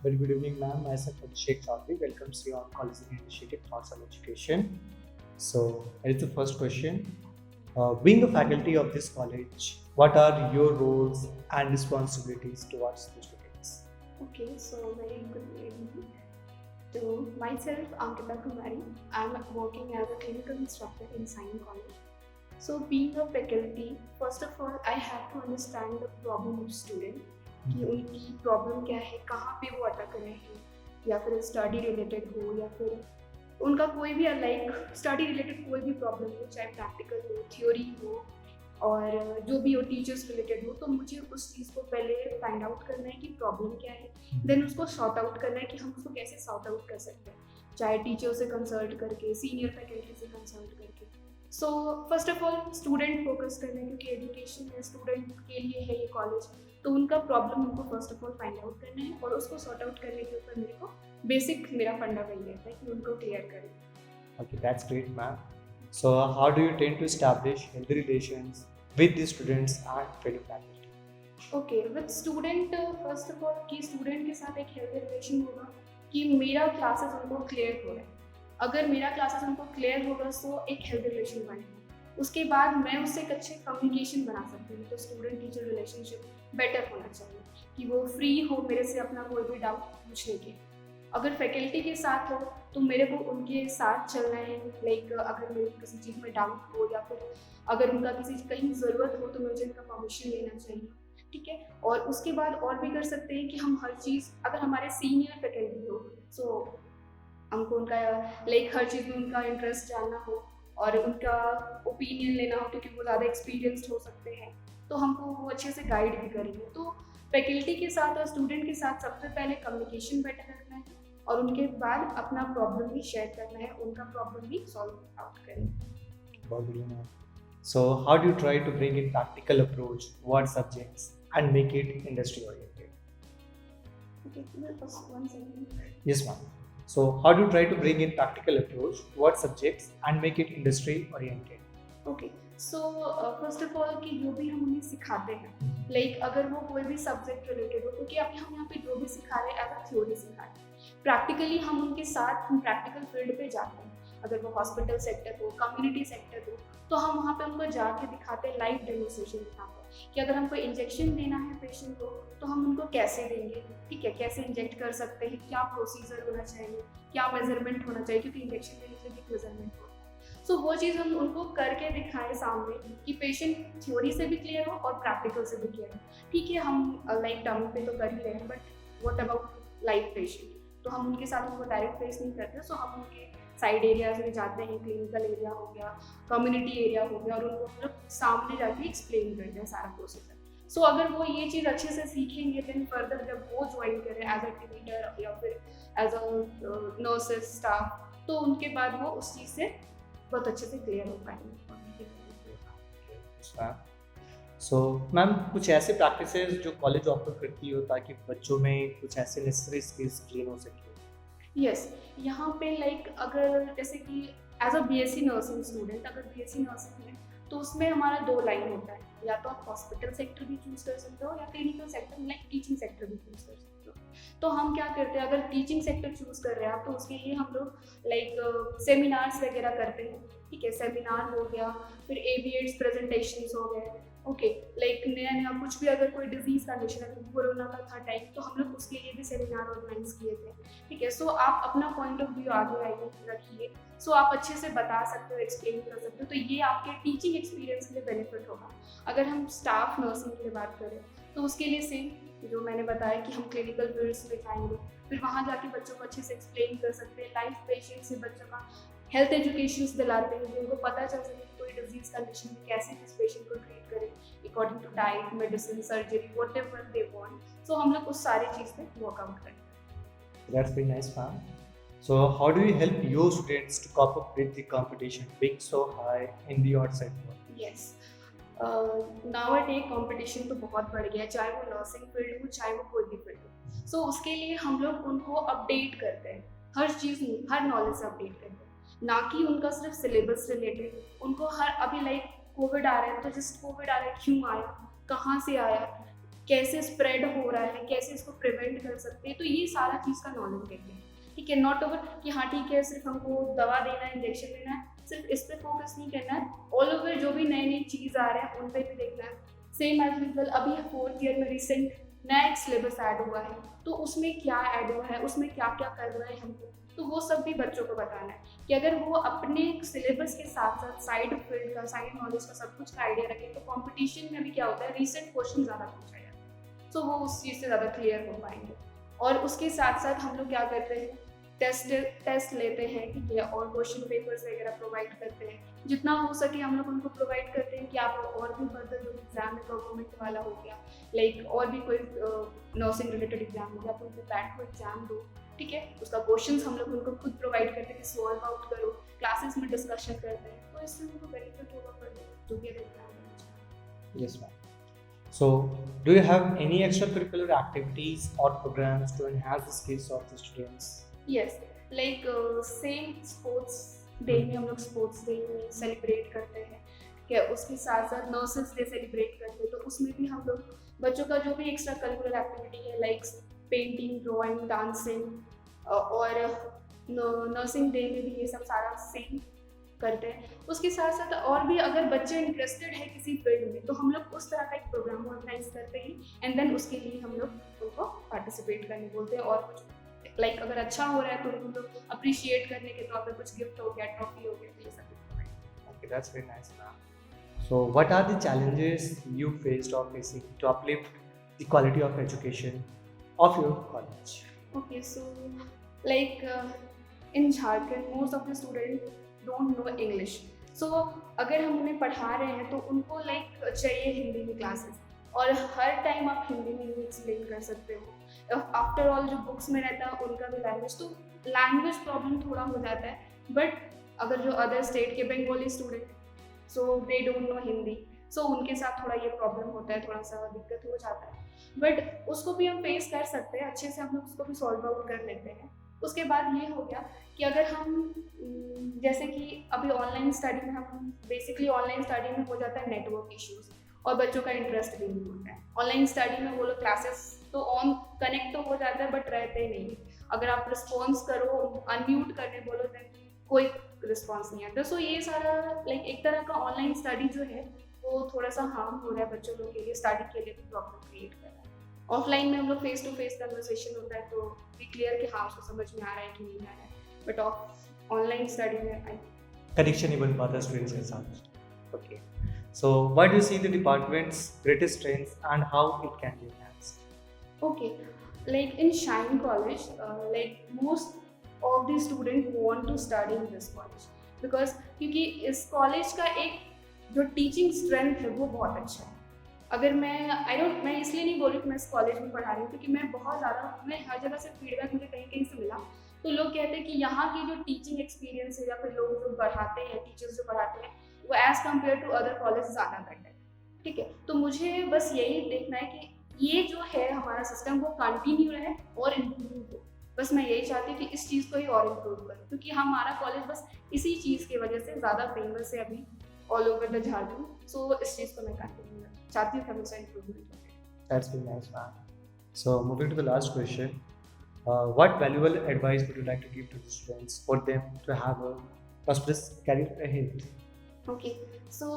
Very good evening, ma'am. Myself, Abhishek Chaudhary, welcomes you on College Initiative Thoughts on Education. So, here's the first question. Being a faculty of this college, what are your roles and responsibilities towards the students? Okay, so very good evening. To myself, Ankita Kumari, I'm working as a clinical instructor in Science College. So, being a faculty, first of all, I have to understand the problem of student कि उनकी problem क्या है, कहाँ पे वो अटक रहे हैं, या फिर स्टडी रिलेटेड हो या फिर उनका कोई भी लाइक स्टडी रिलेटेड कोई भी प्रॉब्लम हो, चाहे प्रैक्टिकल हो, थ्योरी हो और जो भी हो टीचर्स रिलेटेड हो, तो मुझे उस चीज़ को पहले फाइंड आउट करना है कि प्रॉब्लम क्या है, देन उसको सॉर्ट आउट करना है कि हम उसको कैसे सॉर्ट आउट कर सकते हैं, चाहे टीचर से कंसल्ट करके, सीनियर फैकल्टी से कंसल्ट करके। So first of all student focus करना है, क्योंकि एजुकेशन है, स्टूडेंट के लिए है ये कॉलेज, तो उनका प्रॉब्लम उनको first of all find out करना है और उसको सॉर्ट आउट करने के ऊपर मेरे को बेसिक मेरा फंडा वही रहता है कि उनको क्लियर करें। Okay, that's great, ma'am. So, how do you tend to establish healthy relations with the students and fellow faculty? Okay with student, first of all कि स्टूडेंट के साथ एक हेल्दी रिलेशन होगा कि मेरा क्लासेस उनको क्लियर हो रहा है। अगर मेरा क्लासेस उनको क्लियर होगा तो एक हेल्दी रिलेशन बनेगा। उसके बाद मैं उससे एक अच्छे कम्युनिकेशन बना सकती हूँ, तो स्टूडेंट टीचर रिलेशनशिप बेटर होना चाहिए कि वो फ्री हो मेरे से अपना कोई भी डाउट पूछने के। अगर फैकल्टी के साथ हो तो मेरे को उनके साथ चलना है, लाइक अगर मेरे को किसी चीज़ में डाउट हो या फिर अगर उनका किसी कहीं ज़रूरत हो तो मुझे उनका परमिशन लेना चाहिए, ठीक है। और उसके बाद और भी कर सकते हैं कि हम हर चीज़, अगर हमारे सीनियर फैकल्टी हो सो हमको उनका लाइक हर चीज़ में उनका इंटरेस्ट जानना हो और उनका ओपिनियन लेना हो, क्योंकि वो ज़्यादा एक्सपीरियंस्ड हो सकते हैं, तो हमको वो अच्छे से गाइड भी करेंगे। तो फैकल्टी के साथ और स्टूडेंट के साथ सबसे पहले कम्युनिकेशन बेटर रखना है और उनके बाद अपना प्रॉब्लम भी शेयर करना है, उनका प्रॉब्लम भी सॉल्व आउट करेंगे। बहुत बढ़िया, ma'am. So, how do you try to bring in practical approach what subjects and make it industry oriented? Okay, just one second. Yes, ma'am. So, how do you try to bring in practical approach what subjects and make it industry oriented? Okay so first of all कि जो भी हम उन्हें सिखाते हैं, like अगर वो कोई भी सब्जेक्ट रिलेटेड हो, क्योंकि अभी हम यहाँ पे जो भी सिखा रहे हैं एज अ थ्योरी सिखा रहे हैं, प्रैक्टिकली हम उनके साथ हम प्रैक्टिकल फील्ड पे जाते हैं। अगर वो हॉस्पिटल सेक्टर हो, कम्युनिटी सेक्टर हो, तो हम वहाँ पे उनको जाके दिखाते हैं, लाइव डेमोन्स्ट्रेशन दिखाते हैं कि अगर हमको इंजेक्शन देना है पेशेंट को तो हम उनको कैसे देंगे, ठीक है, कैसे इंजेक्ट कर सकते हैं, क्या प्रोसीजर होना चाहिए, क्या मेजरमेंट होना चाहिए, क्योंकि इंजेक्शन देने से भी मेजरमेंट होता है। सो वो चीज़ हम उनको करके दिखाएं सामने कि पेशेंट थ्योरी से भी क्लियर हो और प्रैक्टिकल से भी क्लियर हो। ठीक है, हम लाइक टर्म पे तो कर ही रहे हैं, but what about live patient, तो हम उनके साथ उनको डायरेक्ट फेस नहीं करते, सो हम उनके साइड एरियाज में जाते हैं, क्लिनिकल एरिया हो गया, कम्युनिटी एरिया हो गया, और उनको मतलब सामने जाके एक्सप्लेन करते हैं सारा प्रोसीजर। सो अगर वो ये चीज़ अच्छे से सीखेंगे, देन फर्दर जब वो ज्वाइन करें एज अ ट्यूटर या फिर एज अ नर्सेस स्टाफ, तो उनके बाद वो उस चीज़ से बहुत अच्छे से क्लियर हो पाएंगे। सो मैम, कुछ ऐसे प्रैक्टिसेस जो कॉलेज ऑफर करती हो ताकि बच्चों में कुछ ऐसे नेसेसरी स्किल्स गेन हो सके? यस, यहाँ पे लाइक अगर जैसे कि as a BSc nursing student, अगर बीएससी नर्सिंग में तो उसमें हमारा दो लाइन होता है, या तो आप हॉस्पिटल सेक्टर भी चूज़ कर सकते हो या clinical sector like teaching sector भी चूज़ कर सकते हो। तो हम क्या करते हैं, अगर टीचिंग सेक्टर चूज़ कर रहे हैं आप, तो उसके लिए हम लोग लाइक सेमिनार्स वगैरह करते हैं, ठीक है, सेमिनार हो गया, फिर एबीएड्स प्रेजेंटेशंस हो गए, ओके, लाइक नया नया कुछ भी अगर कोई डिजीज़ कंडीशन है, कोरोना का था टाइम, तो हम लोग उसके लिए भी सेमिनार ऑर्गेनाइज किए थे, ठीक है। सो आप अपना पॉइंट ऑफ व्यू आगे आगे रखिए, सो आप अच्छे से बता सकते हो, एक्सप्लेन कर सकते हो, तो ये आपके टीचिंग एक्सपीरियंस के लिए बेनिफिट होगा। अगर हम स्टाफ नर्सिंग की बात करें तो उसके लिए सेम जो मैंने बताया कि हम क्लिनिकल फील्ड्स में जाएंगे, फिर वहाँ जाके बच्चों को अच्छे से एक्सप्लेन कर सकते हैं, लाइफ पेशेंट से बच्चों का हेल्थ एजुकेशन दिलाते हैं, जिनको पता चल सके कोई डिजीज कंडीशन में कैसे किस पेशेंट को ट्रीट करें according to diet, medicine, surgery, whatever they want. So हम लोग उस सारी चीज़ पे वर्कआउट करते हैं। That's very nice, ma'am. So, how do you help your students to cope up with the competition being so high in the outside world? Yes, nowadays competition तो बहुत बढ़ गया है, चाहे वो नर्सिंग फील्ड हो, चाहे वो कोई भी फील्ड हो। सो उसके लिए हम लोग उनको अपडेट करते हैं, हर चीज़ हर नॉलेज से अपडेट करते हैं, ना कि उनका सिर्फ सिलेबस रिलेटेड। उनको हर अभी लाइक कोविड आ रहा है तो जस्ट कोविड आ रहा है, क्यों आया, कहाँ से आया, कैसे स्प्रेड हो रहा है, कैसे इसको प्रिवेंट कर सकते हैं, तो ये सारा चीज़ का नॉलेज देते हैं। ठीक है, नॉट ओवर कि हाँ ठीक है सिर्फ हमको दवा देना है, इंजेक्शन देना है, सिर्फ इस पर फोकस नहीं करना है, ऑल ओवर जो भी नई नई चीज़ आ रहे हैं उन पर भी देखना है। सेम एज यूजल अभी 4th ईयर में रिसेंट नया एक सिलेबस ऐड हुआ है, तो उसमें क्या ऐड हुआ है, उसमें क्या क्या करना है हमको, तो वो सब भी बच्चों को बताना है कि अगर वो अपने सिलेबस के साथ साथ साइड फील्ड का, साइड नॉलेज का, सब कुछ का आइडिया रखें, तो कंपटीशन में भी क्या होता है, रिसेंट क्वेश्चन ज़्यादा पूछा जाता है, तो वो उस चीज़ से ज़्यादा क्लियर हो पाएंगे। और उसके साथ साथ हम लोग क्या करते हैं, टेस्ट लेते हैं, ठीक है, और क्वेश्चन पेपर्स वगैरह प्रोवाइड करते हैं, जितना हो सके हम लोग उनको प्रोवाइड करते हैं कि आप और भी फर्दर जो एग्जाम है गवर्नमेंट वाला हो गया, लाइक और भी कोई नर्सिंग रिलेटेड एग्जाम हो गया, तो उनको बैठ को एग्जाम दो, ठीक है, उसका क्वेश्चंस हम लोग उनको खुद प्रोवाइड करते हैं कि सॉल्व आउट करो, क्लासेस में डिस्कशन करते हैं, तो इससे उनको बेनिफिट होगा फर्दर जो भी अगर एग्जाम देना। Yes, ma'am. So, do you have any extracurricular activities or programs to enhance the skills of the students? Yes, like same sports day में हम लोग स्पोर्ट्स डे में सेलिब्रेट करते हैं, ठीक है, उसके साथ साथ नर्सेस डे सेलिब्रेट करते हैं, तो उसमें भी हम लोग बच्चों का जो भी एक्स्ट्रा करिकुलर एक्टिविटी है, लाइक पेंटिंग, ड्राइंग, डांसिंग, और नर्सिंग डे में भी ये सब सारा सेम करते हैं। उसके साथ साथ और भी अगर बच्चे इंटरेस्टेड है किसी फील्ड में, तो हम लोग उस तरह का एक प्रोग्राम ऑर्गेनाइज करते हैं, एंड देन उसके लिए हम लोग उनको पार्टिसिपेट करने बोलते हैं, और कुछ लाइक अगर अच्छा हो रहा है तो हम लोग अप्रिशिएट करने के तौर पर कुछ गिफ्ट हो गया, ट्रॉफी हो गया, तो ये सब provide। Okay, that's very nice, ma'am. So, what are the challenges you faced or facing to uplift the quality of education of your college? Okay, so like in Jharkhand, most of the students don't know English. So अगर हम उन्हें पढ़ा रहे हैं तो उनको like चाहिए हिंदी में क्लासेस, और हर टाइम आप हिंदी में नहीं एक्सप्लेन कर सकते हो। आफ्टर ऑल जो बुक्स में रहता है उनका भी लैंग्वेज, तो लैंग्वेज प्रॉब्लम थोड़ा हो जाता है। बट अगर जो अदर स्टेट के Bengali student, so they don't know Hindi, so उनके साथ थोड़ा ये प्रॉब्लम होता है, थोड़ा सा दिक्कत हो जाता है, बट उसको भी हम फेस कर सकते हैं अच्छे से, हम लोग उसको भी सॉल्व आउट कर लेते हैं। उसके बाद ये हो गया कि अगर हम जैसे कि अभी ऑनलाइन स्टडी में हम बेसिकली ऑनलाइन स्टडी में हो जाता है नेटवर्क इश्यूज, और बच्चों का इंटरेस्ट भी नहीं होता है ऑनलाइन स्टडी में। वो लोग क्लासेस तो ऑन कनेक्ट तो हो जाता है बट रहते नहीं, अगर आप रिस्पॉन्स करो, अनम्यूट करने बोलो, देन कोई रिस्पॉन्स नहीं आता। सो ये सारा लाइक एक तरह का ऑनलाइन स्टडी जो है वो थोड़ा सा हार्म हो रहा है बच्चों लोग के लिए, स्टडी के लिए भी प्रॉब्लम क्रिएट कर रहा है। ऑफलाइन में हम लोग फेस टू फेस कन्वर्सेशन होता है तो भी क्लियर कि हाँ उसको समझ में आ रहा है कि नहीं आ रहा है, बट ऑनलाइन स्टडी में कनेक्शन नहीं बन पाता स्टूडेंट्स के साथ। Okay, so what do you see the department's greatest strengths and how it can be enhanced? Okay, like in Shine college, like most of the student want to study in this college, because क्योंकि इस college का एक जो teaching strength है वो बहुत अच्छा है। अगर मैं इसलिए नहीं बोल रही कि मैं इस कॉलेज में पढ़ा रही हूँ, क्योंकि मैं हर जगह से फीडबैक मुझे कहीं कहीं से मिला, तो लोग कहते हैं कि यहाँ की जो टीचिंग एक्सपीरियंस है या फिर लोग जो पढ़ाते हैं, टीचर्स जो पढ़ाते हैं, वो as compare to other college ज़्यादा बेटर है। ठीक है, तो मुझे बस यही देखना है कि ये जो है हमारा सिस्टम वो कंटिन्यू रहे और इम्प्रूव हो। बस मैं यही चाहती हूँ कि इस चीज़ को ही और इम्प्रूव करूँ, क्योंकि हमारा कॉलेज बस इसी चीज़ की वजह से ज़्यादा फेमस है अभी ऑल ओवर द झारखंड। सो इस चीज़ को मैं कंटिन्यू चाहती हूँ कि हमेशा इम्प्रूवमेंट हो। That's very nice, ma'am. So, moving to the last question, what valuable advice would you like to give to the students for them to have a prosperous career ahead? Okay, so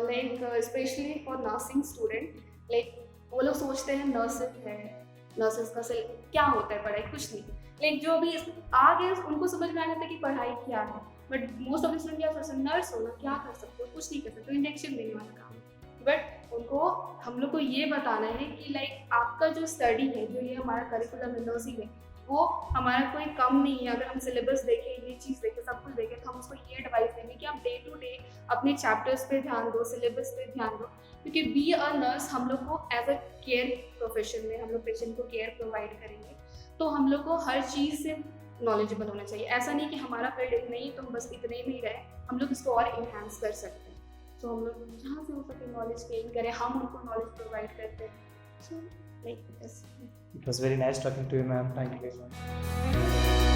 like especially for nursing student, like वो लोग सोचते हैं nursing है, nurses का क्या होता है, पढ़ाई कुछ नहीं, लाइक जो भी आ गए उनको समझ में आ जाता है कि पढ़ाई क्या है, but most of the student क्या सोचते हैं, नर्स होना क्या कर सकते हो, कुछ नहीं कर सकते, इंजेक्शन देने वाला काम। बट उनको हम लोग को ये बताना है कि लाइक आपका जो स्टडी है, जो ये हमारा करिकुलम है नर्सिंग है, वो हमारा कोई कम नहीं है। अगर हम सिलेबस देखें, ये चीज़ देखें, सब कुछ देखें, तो हम उसको ये एडवाइस देंगे कि आप डे टू डे अपने चैप्टर्स पे ध्यान दो, सिलेबस पे ध्यान दो, क्योंकि बी अ नर्स हम लोग को एज अ केयर प्रोफेशन में हम लोग पेशेंट को केयर प्रोवाइड करेंगे, तो हम लोग को हर चीज़ से नॉलेजेबल होना चाहिए। ऐसा नहीं कि हमारा फील्ड इतना ही तो हम बस इतने में ही रहे, हम लोग इसको और इन्हांस कर सकते हैं। तो हम लोग जहाँ से हो सके नॉलेज गेन करें, हम उनको नॉलेज प्रोवाइड करते हैं। So like this. It was very nice talking to you, ma'am. Thank you very much.